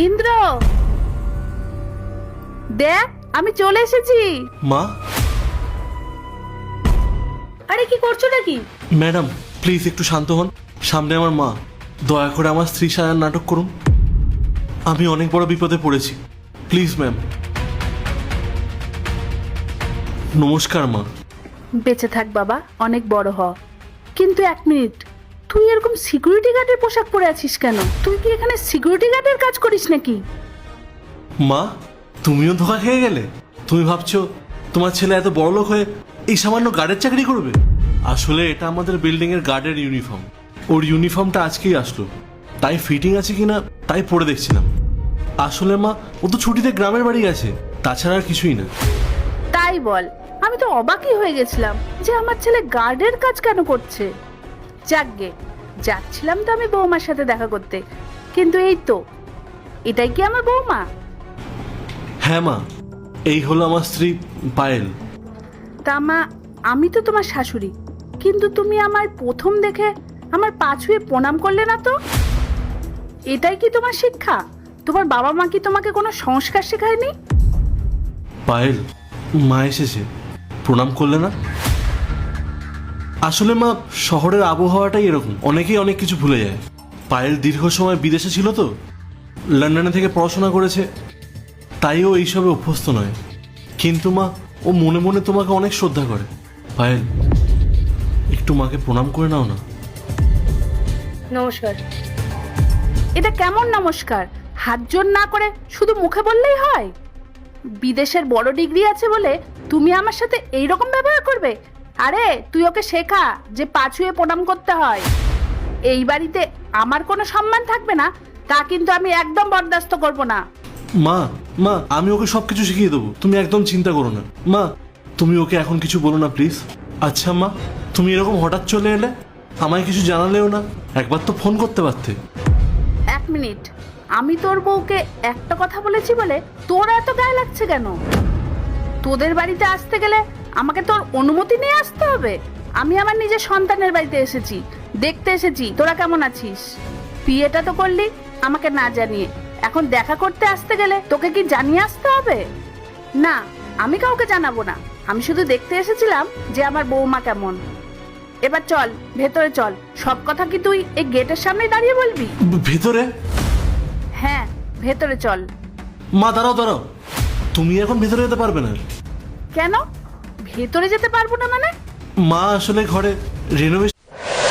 ইন্দ্র, দেখ আমি চলে এসেছি। মা। আরে কি করছো নাকি? ম্যাডাম প্লিজ একটু শান্ত হন, সামনে আমার মা, দয়া করে আমার স্ত্রী সাজার নাটক করুন। আমি অনেক বড় বিপদে পড়েছি, প্লিজ ম্যাম। নমস্কার মা। বেঁচে থাক বাবা, অনেক বড় হ। কিন্তু এক মিনিট, তুই এরকম সিকিউরিটি গার্ডের পোশাক পরে আছিস কেন? তুই কি এখানে সিকিউরিটি গার্ডের কাজ করিস নাকি? মা, তুমিও ধোকা খেয়ে গেলে? তুমি ভাবছো তোমার ছেলে এত বড় লোক হয়ে এই সামান্য গার্ডের চাকরি করবে? আসলে এটা আমাদের বিল্ডিং এর গার্ডের ইউনিফর্ম। ওর ইউনিফর্মটা আজকেই আসলো, তাই ফিটিং আছে কিনা তাই পরে দেখছিলাম। আসলে মা, ও তো ছুটিতে গ্রামের বাড়ি গেছে, তাছাড়া আর কিছুই না। তাই বল, আমি তো অবাকই হয়ে গেছিলাম যে আমার ছেলে গার্ডের কাজ কেন করছে। যাকগে, যাচ্ছিলাম তো আমি বৌমার সাথে দেখা করতে, কিন্তু এই তো, এটাই কি আমার বৌমা? হ্যাঁ মা, এই হলো আমার স্ত্রী পায়েল। তা মা, আমি তো তোমার শাশুড়ি, কিন্তু তুমি আমায় প্রথম দেখে আমার পা ছুঁয়ে প্রণাম করলে না তো? এটাই কি তোমার শিক্ষা? তোমার বাবা মা কি তোমাকে কোনো সংস্কার শেখায়নি? পায়েল, মা এসেছে, প্রণাম করলে না? আসলে মা, শহরের আবহাওয়াটাই এরকম, অনেকেই অনেক কিছু ভুলে যায়। পায়েল দীর্ঘ সময় বিদেশে ছিল তো, লন্ডনে থেকে পড়াশোনা করেছে, তাই ও এইসবে অভ্যস্ত নয়। কিন্তু মা, ও মনে মনে তোমাকে অনেক শ্রদ্ধা করে। পায়েল, একটু মাকে প্রণাম করে নাও না। নমস্কার। এটা কেমন নমস্কার? হাত জোড় না করে শুধু মুখে বললেই হয়? বিদেশের বড় ডিগ্রি আছে বলে তুমি আমার সাথে এই রকম ব্যবহার করবে? আরে তুই ওকে শেখা যে পা ছুঁয়ে প্রণাম করতে হয়। এই বাড়িতে আমার কোনো সম্মান থাকবে না, তা কিন্তু আমি একদম বরদাস্ত করব না। মা, মা, আমি ওকে সবকিছু শিখিয়ে দেবো, তুমি একদম চিন্তা করো না। মা, তুমি ওকে এখন কিছু বলো না প্লিজ। আচ্ছা মা, তুমি এরকম হঠাৎ চলে এলে, আমায় কিছু জানালেও না, একবার তো ফোন করতে পারতে। এক মিনিট, আমি তোর বউকে একটা কথা বলেছি বলে তোর এত গায়ে লাগছে কেন? তোদের বাড়িতে আসতে গেলে আমাকে তোর অনুমতি নিয়ে আসতে হবে? আমি আমার নিজের সন্তানের বাড়িতে এসেছি, দেখতে এসেছি তোরা কেমন আছিস। বিয়েটা তো করলি আমাকে না জানিয়ে, এখন দেখা করতে আসতে গেলে তোকে কি জানিয়ে আসতে হবে? না, আমি কাউকে জানাবো না, আমি শুধু দেখতে এসেছিলাম যে আমার বৌমা কেমন। এবার চল ভেতরে চল, সব কথা কি তুই এই গেটের সামনে দাঁড়িয়ে বলবি? ভেতরে? হ্যাঁ, ভেতরে চল। মা দাঁড়াও দাঁড়াও, তুমি এখন ভেতরে যেতে পারবে না। কেন ভেতরে যেতে পারবো না মানে? মা আসলে ঘরে রেনোভেশন।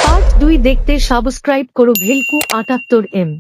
পার্ট 2 দেখতে সাবস্ক্রাইব করো ভেলকু 78M।